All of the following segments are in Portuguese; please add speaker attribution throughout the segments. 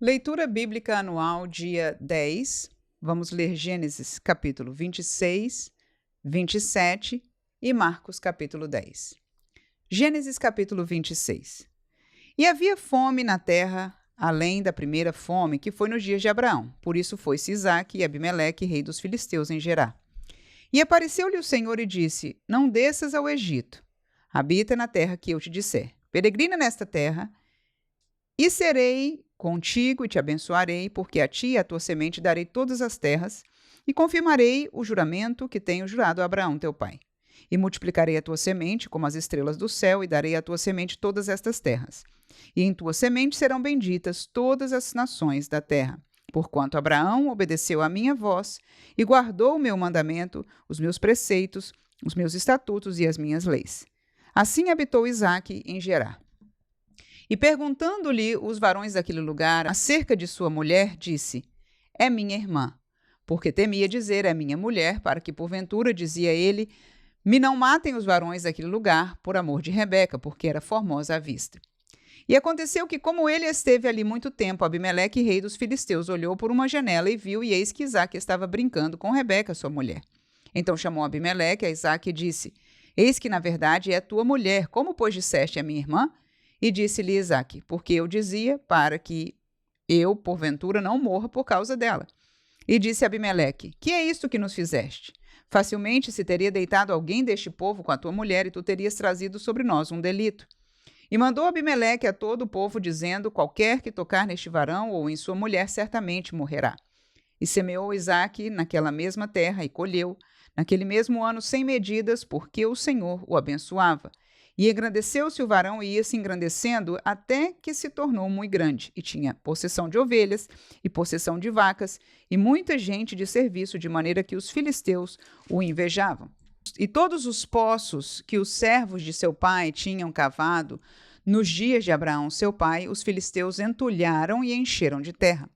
Speaker 1: Leitura Bíblica Anual, dia 10. Vamos ler Gênesis, capítulo 26, 27 e Marcos, capítulo 10. Gênesis, capítulo 26. E havia fome na terra, além da primeira fome, que foi nos dias de Abraão. Por isso foi-se Isaque e Abimeleque, rei dos filisteus, em Gerar. E apareceu-lhe o Senhor e disse: Não desças ao Egito. Habita na terra que eu te disser. Peregrina nesta terra, e serei contigo e te abençoarei, porque a ti e à tua semente darei todas as terras, e confirmarei o juramento que tenho jurado a Abraão teu pai. E multiplicarei a tua semente como as estrelas do céu, e darei à tua semente todas estas terras. E em tua semente serão benditas todas as nações da terra. Porquanto Abraão obedeceu à minha voz, e guardou o meu mandamento, os meus preceitos, os meus estatutos e as minhas leis. Assim habitou Isaque em Gerar. E perguntando-lhe os varões daquele lugar acerca de sua mulher, disse: É minha irmã. Porque temia dizer: É minha mulher, para que porventura, dizia ele, me não matem os varões daquele lugar, por amor de Rebeca, porque era formosa à vista. E aconteceu que, como ele esteve ali muito tempo, Abimeleque, rei dos filisteus, olhou por uma janela e viu, e eis que Isaque estava brincando com Rebeca, sua mulher. Então chamou Abimeleque a Isaque e disse: Eis que, na verdade, é tua mulher. Como, pois, disseste: É minha irmã? E disse-lhe Isaque: Porque eu dizia, para que eu, porventura, não morra por causa dela. E disse Abimeleque: Que é isto que nos fizeste? Facilmente se teria deitado alguém deste povo com a tua mulher, e tu terias trazido sobre nós um delito. E mandou Abimeleque a todo o povo, dizendo: Qualquer que tocar neste varão ou em sua mulher, certamente morrerá. E semeou Isaque naquela mesma terra, e colheu, naquele mesmo ano, 100 medidas, porque o Senhor o abençoava. E engrandeceu-se o varão e ia se engrandecendo até que se tornou muito grande, e tinha possessão de ovelhas e possessão de vacas, e muita gente de serviço, de maneira que os filisteus o invejavam. E todos os poços que os servos de seu pai tinham cavado nos dias de Abraão, seu pai, os filisteus entulharam e encheram de terra.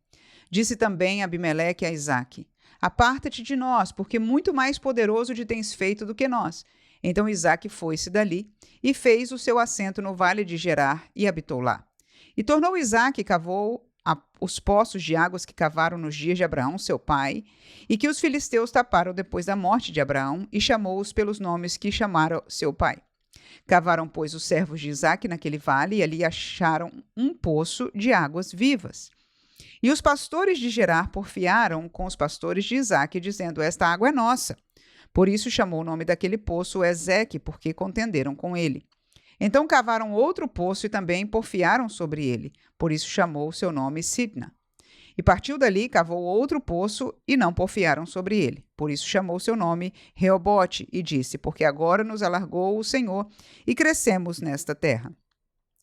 Speaker 1: Disse também Abimeleque a Isaque: Aparta-te de nós, porque muito mais poderoso te tens feito do que nós. Então Isaque foi-se dali e fez o seu assento no vale de Gerar e habitou lá. E tornou Isaque e cavou os poços de águas que cavaram nos dias de Abraão, seu pai, e que os filisteus taparam depois da morte de Abraão, e chamou-os pelos nomes que chamaram seu pai. Cavaram, pois, os servos de Isaque naquele vale, e ali acharam um poço de águas vivas. E os pastores de Gerar porfiaram com os pastores de Isaque, dizendo: Esta água é nossa. Por isso chamou o nome daquele poço Ezeque, porque contenderam com ele. Então cavaram outro poço e também porfiaram sobre ele. Por isso chamou o seu nome Sidna. E partiu dali, cavou outro poço e não porfiaram sobre ele. Por isso chamou seu nome Reobote e disse: Porque agora nos alargou o Senhor e crescemos nesta terra.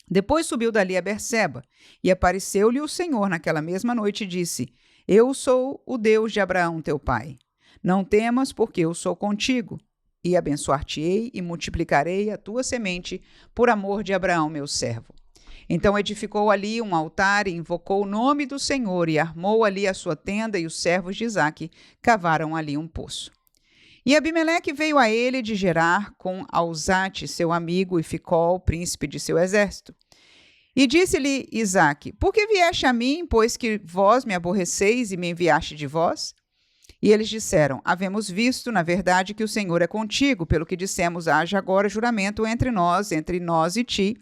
Speaker 1: Depois subiu dali a Berseba, e apareceu-lhe o Senhor naquela mesma noite e disse: Eu sou o Deus de Abraão teu pai. Não temas, porque eu sou contigo, e abençoar-te-ei e multiplicarei a tua semente por amor de Abraão, meu servo. Então edificou ali um altar e invocou o nome do Senhor, e armou ali a sua tenda, e os servos de Isaque cavaram ali um poço. E Abimeleque veio a ele de Gerar com Auzate, seu amigo, e Ficol, príncipe de seu exército. E disse-lhe Isaque: Por que vieste a mim, pois que vós me aborreceis e me enviaste de vós? E eles disseram: Havemos visto, na verdade, que o Senhor é contigo, pelo que dissemos: haja agora juramento entre nós e ti,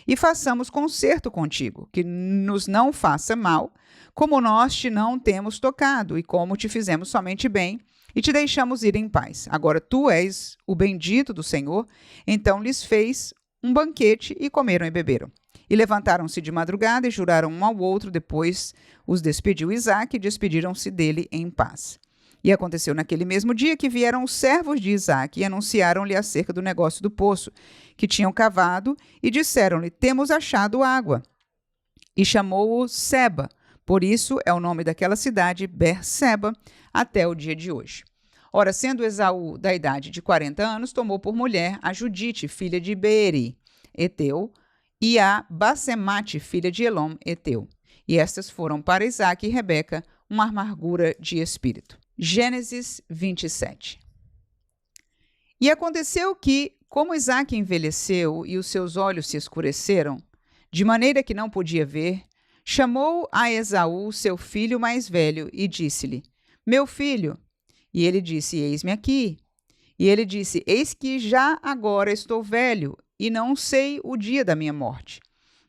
Speaker 1: e façamos concerto contigo, que nos não faça mal, como nós te não temos tocado, e como te fizemos somente bem, e te deixamos ir em paz. Agora tu és o bendito do Senhor. Então lhes fez um banquete, e comeram e beberam. E levantaram-se de madrugada e juraram um ao outro. Depois os despediu Isaque e despediram-se dele em paz. E aconteceu naquele mesmo dia que vieram os servos de Isaque e anunciaram-lhe acerca do negócio do poço que tinham cavado, e disseram-lhe: Temos achado água. E chamou-o Seba. Por isso é o nome daquela cidade Berseba até o dia de hoje. Ora, sendo Esaú da idade de 40 anos, tomou por mulher a Judite, filha de Beeri, Eteu, e a Basemate, filha de Elom, Eteu. E estas foram para Isaque e Rebeca uma amargura de espírito. Gênesis 27. E aconteceu que, como Isaque envelheceu e os seus olhos se escureceram, de maneira que não podia ver, chamou a Esaú, seu filho mais velho, e disse-lhe: Meu filho. E ele disse: Eis-me aqui. E ele disse: Eis que já agora estou velho, e não sei o dia da minha morte.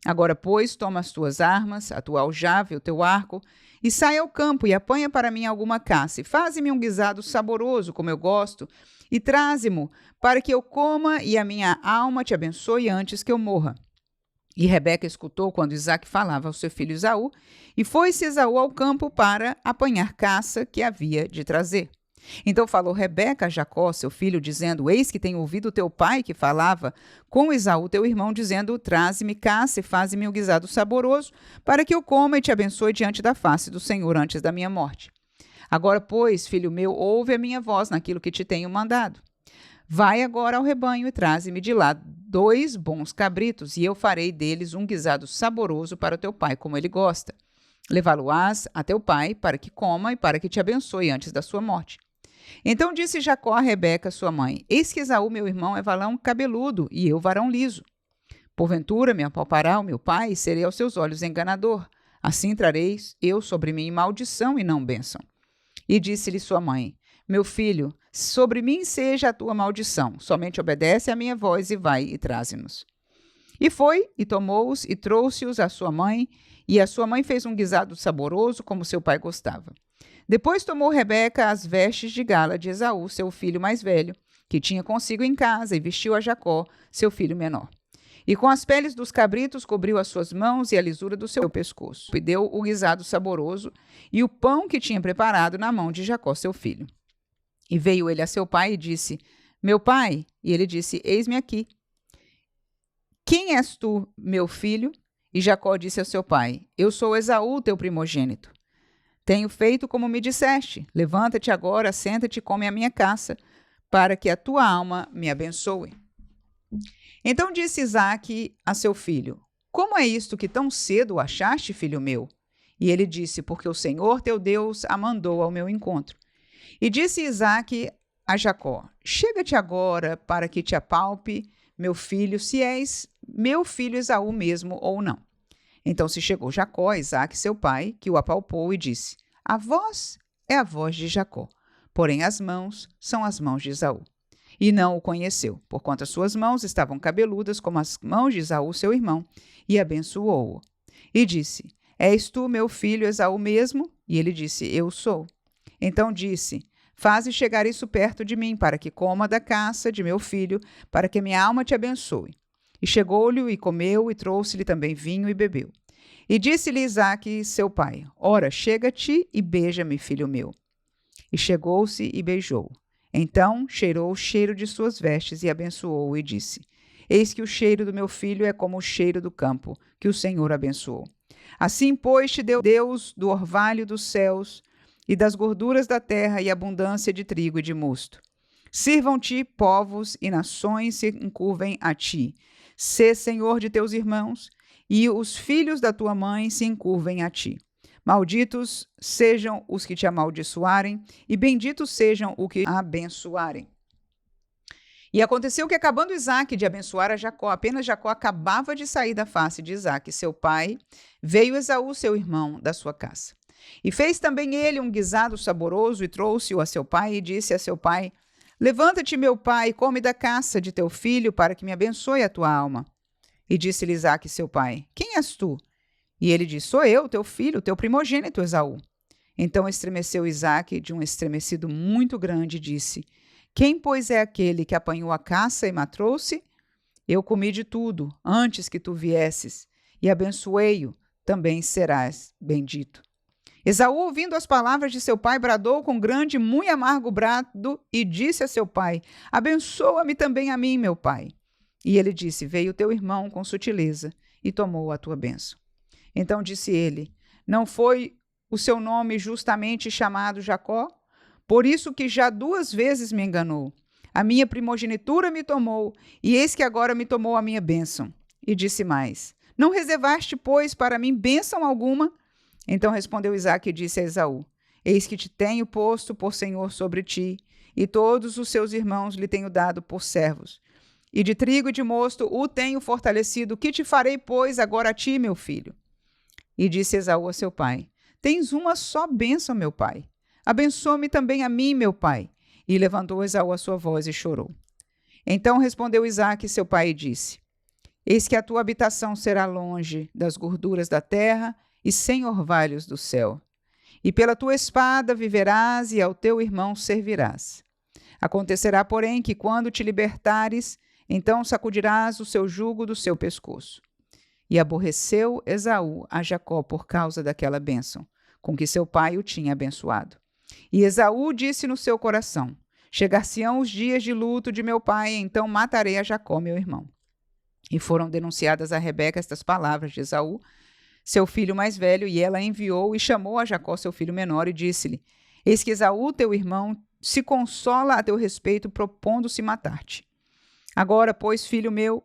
Speaker 1: Agora, pois, toma as tuas armas, a tua aljava e o teu arco, e sai ao campo e apanha para mim alguma caça, e faze-me um guisado saboroso, como eu gosto, e traze-mo, para que eu coma e a minha alma te abençoe antes que eu morra. E Rebeca escutou quando Isaque falava ao seu filho Esaú, e foi-se Esaú ao campo para apanhar caça que havia de trazer. Então falou Rebeca a Jacó, seu filho, dizendo: Eis que tenho ouvido teu pai que falava com Esaú, teu irmão, dizendo: Traze-me caça e faze-me um guisado saboroso, para que eu coma e te abençoe diante da face do Senhor antes da minha morte. Agora, pois, filho meu, ouve a minha voz naquilo que te tenho mandado. Vai agora ao rebanho e traze-me de lá 2 bons cabritos, e eu farei deles um guisado saboroso para o teu pai, como ele gosta. Levá-lo-ás a teu pai, para que coma e para que te abençoe antes da sua morte. Então disse Jacó a Rebeca, sua mãe: Eis que Esaú, meu irmão, é varão cabeludo, e eu varão liso. Porventura me apalpará o meu pai, e serei aos seus olhos enganador. Assim trareis eu sobre mim maldição e não bênção. E disse-lhe sua mãe: Meu filho, sobre mim seja a tua maldição, somente obedece à minha voz e vai e traze-nos. E foi, e tomou-os, e trouxe-os à sua mãe, e a sua mãe fez um guisado saboroso, como seu pai gostava. Depois tomou Rebeca as vestes de gala de Esaú, seu filho mais velho, que tinha consigo em casa, e vestiu a Jacó, seu filho menor. E com as peles dos cabritos cobriu as suas mãos e a lisura do seu pescoço, e deu o guisado saboroso e o pão que tinha preparado na mão de Jacó, seu filho. E veio ele a seu pai e disse: Meu pai? E ele disse: Eis-me aqui. Quem és tu, meu filho? E Jacó disse a seu pai: Eu sou Esaú, teu primogênito. Tenho feito como me disseste. Levanta-te agora, senta-te e come a minha caça, para que a tua alma me abençoe. Então disse Isaque a seu filho: Como é isto que tão cedo o achaste, filho meu? E ele disse: Porque o Senhor teu Deus a mandou ao meu encontro. E disse Isaque a Jacó: Chega-te agora para que te apalpe, meu filho, se és meu filho Esaú mesmo ou não. Então se chegou Jacó a Isaque, seu pai, que o apalpou e disse: A voz é a voz de Jacó, porém as mãos são as mãos de Esaú. E não o conheceu, porquanto as suas mãos estavam cabeludas como as mãos de Esaú, seu irmão, e abençoou-o. E disse: És tu meu filho Esaú mesmo? E ele disse: Eu sou. Então disse: Faze chegar isso perto de mim, para que coma da caça de meu filho, para que minha alma te abençoe. E chegou-lhe e comeu, e trouxe-lhe também vinho e bebeu. E disse-lhe Isaque, seu pai: Ora, chega-te e beija-me, filho meu. E chegou-se e beijou. Então cheirou o cheiro de suas vestes e abençoou-o e disse: Eis que o cheiro do meu filho é como o cheiro do campo, que o Senhor abençoou. Assim, pois, te deu Deus do orvalho dos céus e das gorduras da terra e abundância de trigo e de mosto. Sirvam-te povos e nações se encurvem a ti. Sê senhor de teus irmãos, e os filhos da tua mãe se encurvem a ti. Malditos sejam os que te amaldiçoarem, e benditos sejam os que abençoarem. E aconteceu que, acabando Isaque de abençoar a Jacó, apenas Jacó acabava de sair da face de Isaque, seu pai, veio Esaú, seu irmão, da sua caça. E fez também ele um guisado saboroso e trouxe-o a seu pai e disse a seu pai: Levanta-te, meu pai, come da caça de teu filho, para que me abençoe a tua alma. E disse-lhe Isaque, seu pai: Quem és tu? E ele disse: Sou eu, teu filho, teu primogênito Esaú. Então estremeceu Isaque de um estremecido muito grande e disse: Quem, pois, é aquele que apanhou a caça e me trouxe? Eu comi de tudo, antes que tu viesses, e abençoei-o, também serás bendito. Esaú, ouvindo as palavras de seu pai, bradou com grande e muito amargo brado e disse a seu pai: Abençoa-me também a mim, meu pai. E ele disse: Veio teu irmão com sutileza e tomou a tua bênção. Então disse ele: Não foi o seu nome justamente chamado Jacó? Por isso que já 2 vezes me enganou. A minha primogenitura me tomou, e eis que agora me tomou a minha bênção. E disse mais: Não reservaste, pois, para mim bênção alguma? Então respondeu Isaque e disse a Esaú: Eis que te tenho posto por senhor sobre ti, e todos os seus irmãos lhe tenho dado por servos. E de trigo e de mosto o tenho fortalecido. Que te farei, pois, agora a ti, meu filho? E disse Esaú a seu pai: Tens uma só bênção, meu pai. Abençoa-me também a mim, meu pai. E levantou Esaú a sua voz e chorou. Então respondeu Isaque, seu pai, e disse: Eis que a tua habitação será longe das gorduras da terra e sem orvalhos do céu. E pela tua espada viverás e ao teu irmão servirás. Acontecerá, porém, que quando te libertares, então sacudirás o seu jugo do seu pescoço. E aborreceu Esaú a Jacó por causa daquela bênção, com que seu pai o tinha abençoado. E Esaú disse no seu coração: Chegar-se-ão os dias de luto de meu pai, então matarei a Jacó, meu irmão. E foram denunciadas a Rebeca estas palavras de Esaú, seu filho mais velho, e ela enviou e chamou a Jacó, seu filho menor, e disse-lhe: Eis que Esaú, teu irmão, se consola a teu respeito, propondo-se matar-te. Agora, pois, filho meu,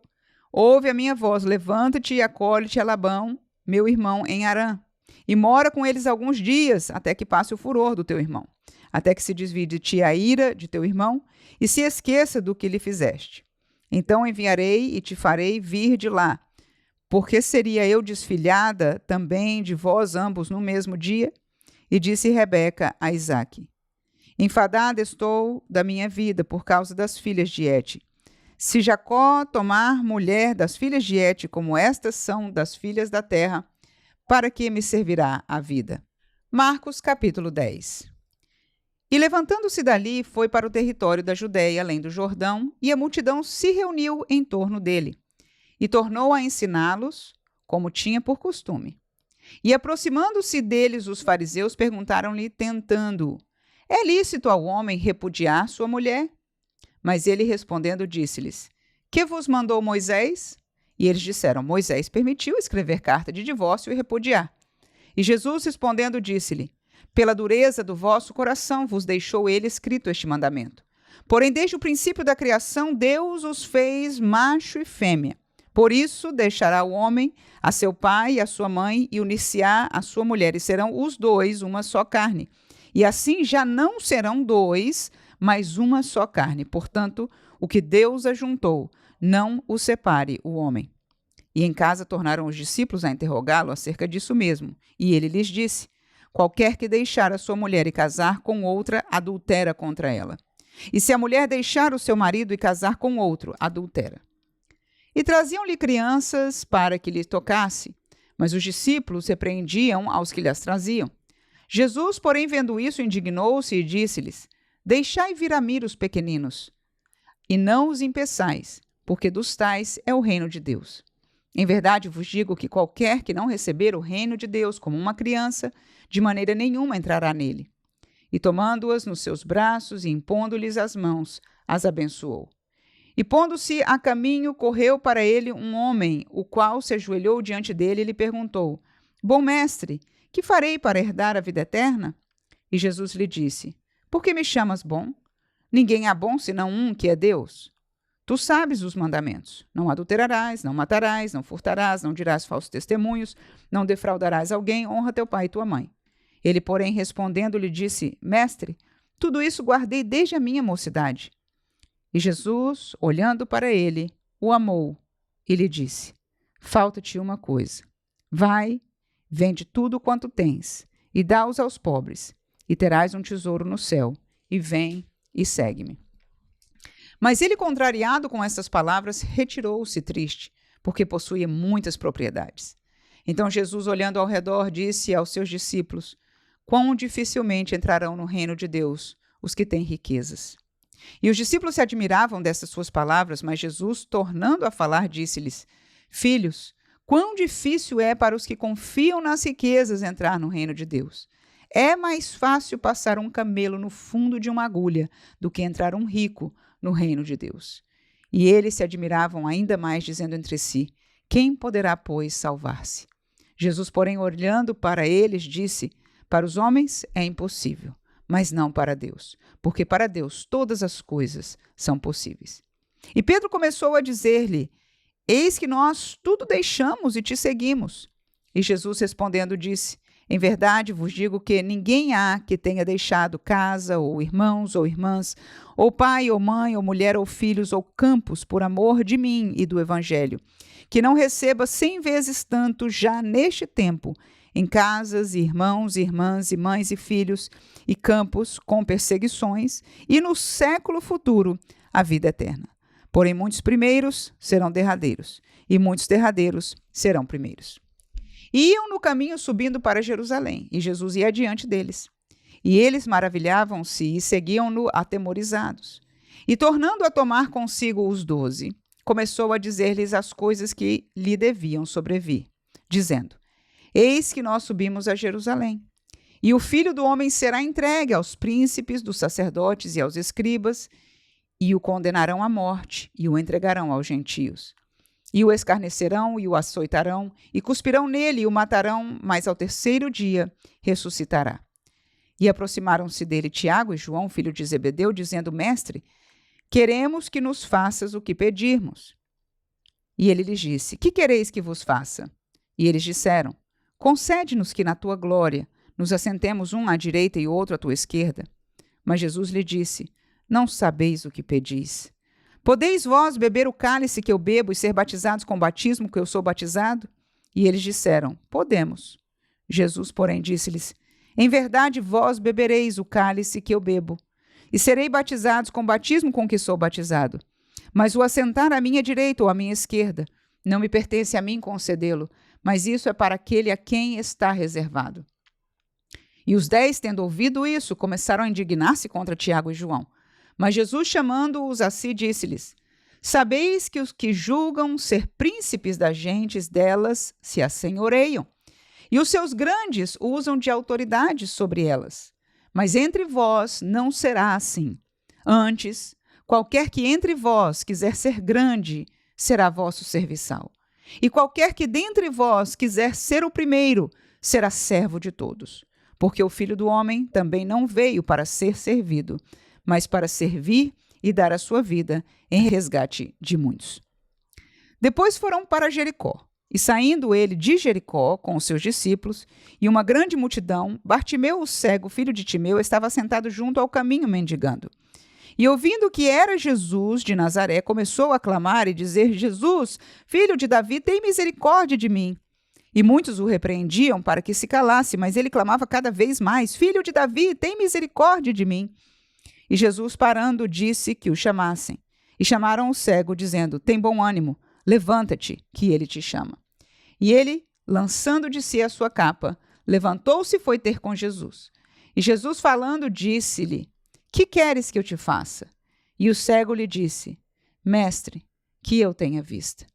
Speaker 1: ouve a minha voz, levanta-te e acolhe-te a Labão, meu irmão, em Harã, e mora com eles alguns dias, até que passe o furor do teu irmão, até que se desvie de ti a ira de teu irmão, e se esqueça do que lhe fizeste. Então enviarei e te farei vir de lá, porque seria eu desfilhada também de vós ambos no mesmo dia? E disse Rebeca a Isaque: Enfadada estou da minha vida por causa das filhas de Et. Se Jacó tomar mulher das filhas de Et, como estas são das filhas da terra, para que me servirá a vida? Marcos capítulo 10. E levantando-se dali, foi para o território da Judéia, além do Jordão, e a multidão se reuniu em torno dele. E tornou a ensiná-los, como tinha por costume. E aproximando-se deles, os fariseus perguntaram-lhe, tentando-o: É lícito ao homem repudiar sua mulher? Mas ele respondendo disse-lhes: Que vos mandou Moisés? E eles disseram: Moisés permitiu escrever carta de divórcio e repudiar. E Jesus respondendo disse-lhe: Pela dureza do vosso coração vos deixou ele escrito este mandamento. Porém, desde o princípio da criação, Deus os fez macho e fêmea. Por isso, deixará o homem a seu pai e a sua mãe e unir-se-á a sua mulher, e serão os dois uma só carne. E assim já não serão dois, mas uma só carne. Portanto, o que Deus ajuntou, não o separe o homem. E em casa tornaram os discípulos a interrogá-lo acerca disso mesmo. E ele lhes disse: Qualquer que deixar a sua mulher e casar com outra, adultera contra ela. E se a mulher deixar o seu marido e casar com outro, adultera. E traziam-lhe crianças para que lhe tocasse, mas os discípulos repreendiam aos que lhes traziam. Jesus, porém, vendo isso, indignou-se e disse-lhes: Deixai vir a mim os pequeninos, e não os impeçais, porque dos tais é o reino de Deus. Em verdade vos digo que qualquer que não receber o reino de Deus como uma criança, de maneira nenhuma entrará nele. E tomando-as nos seus braços e impondo-lhes as mãos, as abençoou. E pondo-se a caminho, correu para ele um homem, o qual se ajoelhou diante dele e lhe perguntou: Bom mestre, que farei para herdar a vida eterna? E Jesus lhe disse: Por que me chamas bom? Ninguém há bom senão um, que é Deus. Tu sabes os mandamentos: não adulterarás, não matarás, não furtarás, não dirás falsos testemunhos, não defraudarás alguém, honra teu pai e tua mãe. Ele, porém, respondendo, lhe disse: Mestre, tudo isso guardei desde a minha mocidade. E Jesus, olhando para ele, o amou e lhe disse: Falta-te uma coisa. Vai, vende tudo quanto tens e dá-os aos pobres, e terás um tesouro no céu. E vem e segue-me. Mas ele, contrariado com estas palavras, retirou-se triste, porque possuía muitas propriedades. Então Jesus, olhando ao redor, disse aos seus discípulos: Quão dificilmente entrarão no reino de Deus os que têm riquezas. E os discípulos se admiravam dessas suas palavras, mas Jesus, tornando a falar, disse-lhes: Filhos, quão difícil é para os que confiam nas riquezas entrar no reino de Deus. É mais fácil passar um camelo no fundo de uma agulha do que entrar um rico no reino de Deus. E eles se admiravam ainda mais, dizendo entre si: Quem poderá, pois, salvar-se? Jesus, porém, olhando para eles, disse: Para os homens é impossível, mas não para Deus, porque para Deus todas as coisas são possíveis. E Pedro começou a dizer-lhe: Eis que nós tudo deixamos e te seguimos. E Jesus, respondendo, disse: Em verdade vos digo que ninguém há que tenha deixado casa, ou irmãos, ou irmãs, ou pai, ou mãe, ou mulher, ou filhos, ou campos, por amor de mim e do Evangelho, que não receba 100 vezes tanto já neste tempo, em casas, irmãos, irmãs, e mães e filhos, e campos com perseguições, e no século futuro a vida eterna. Porém, muitos primeiros serão derradeiros, e muitos derradeiros serão primeiros. E iam no caminho subindo para Jerusalém, e Jesus ia adiante deles. E eles maravilhavam-se e seguiam-no atemorizados. E tornando a tomar consigo os 12, começou a dizer-lhes as coisas que lhe deviam sobrevir, dizendo: Eis que nós subimos a Jerusalém, e o Filho do Homem será entregue aos príncipes dos sacerdotes e aos escribas, e o condenarão à morte, e o entregarão aos gentios. E o escarnecerão, e o açoitarão, e cuspirão nele, e o matarão, mas ao terceiro dia ressuscitará. E aproximaram-se dele Tiago e João, filho de Zebedeu, dizendo: Mestre, queremos que nos faças o que pedirmos. E ele lhes disse: Que quereis que vos faça? E eles disseram: Concede-nos que na tua glória nos assentemos um à direita e outro à tua esquerda. Mas Jesus lhe disse: Não sabeis o que pedis. Podeis vós beber o cálice que eu bebo e ser batizados com o batismo que eu sou batizado? E eles disseram: Podemos. Jesus, porém, disse-lhes: Em verdade vós bebereis o cálice que eu bebo, e serei batizados com o batismo com que sou batizado. Mas o assentar à minha direita ou à minha esquerda não me pertence a mim concedê-lo, mas isso é para aquele a quem está reservado. E os 10, tendo ouvido isso, começaram a indignar-se contra Tiago e João. Mas Jesus, chamando-os a si, disse-lhes: Sabeis que os que julgam ser príncipes das gentes delas se assenhoreiam, e os seus grandes usam de autoridade sobre elas. Mas entre vós não será assim. Antes, qualquer que entre vós quiser ser grande, será vosso serviçal. E qualquer que dentre vós quiser ser o primeiro, será servo de todos. Porque o Filho do Homem também não veio para ser servido, mas para servir e dar a sua vida em resgate de muitos. Depois foram para Jericó. E saindo ele de Jericó com os seus discípulos e uma grande multidão, Bartimeu, o cego, filho de Timeu, estava sentado junto ao caminho mendigando. E ouvindo que era Jesus de Nazaré, começou a clamar e dizer: Jesus, filho de Davi, tem misericórdia de mim. E muitos o repreendiam para que se calasse, mas ele clamava cada vez mais: Filho de Davi, tem misericórdia de mim. E Jesus, parando, disse que o chamassem. E chamaram o cego, dizendo: Tem bom ânimo, levanta-te, que ele te chama. E ele, lançando de si a sua capa, levantou-se e foi ter com Jesus. E Jesus, falando, disse-lhe: Que queres que eu te faça? E o cego lhe disse: Mestre, que eu tenha vista.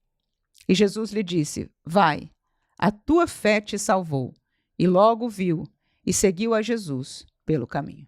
Speaker 1: E Jesus lhe disse: Vai, a tua fé te salvou. E logo viu e seguiu a Jesus pelo caminho.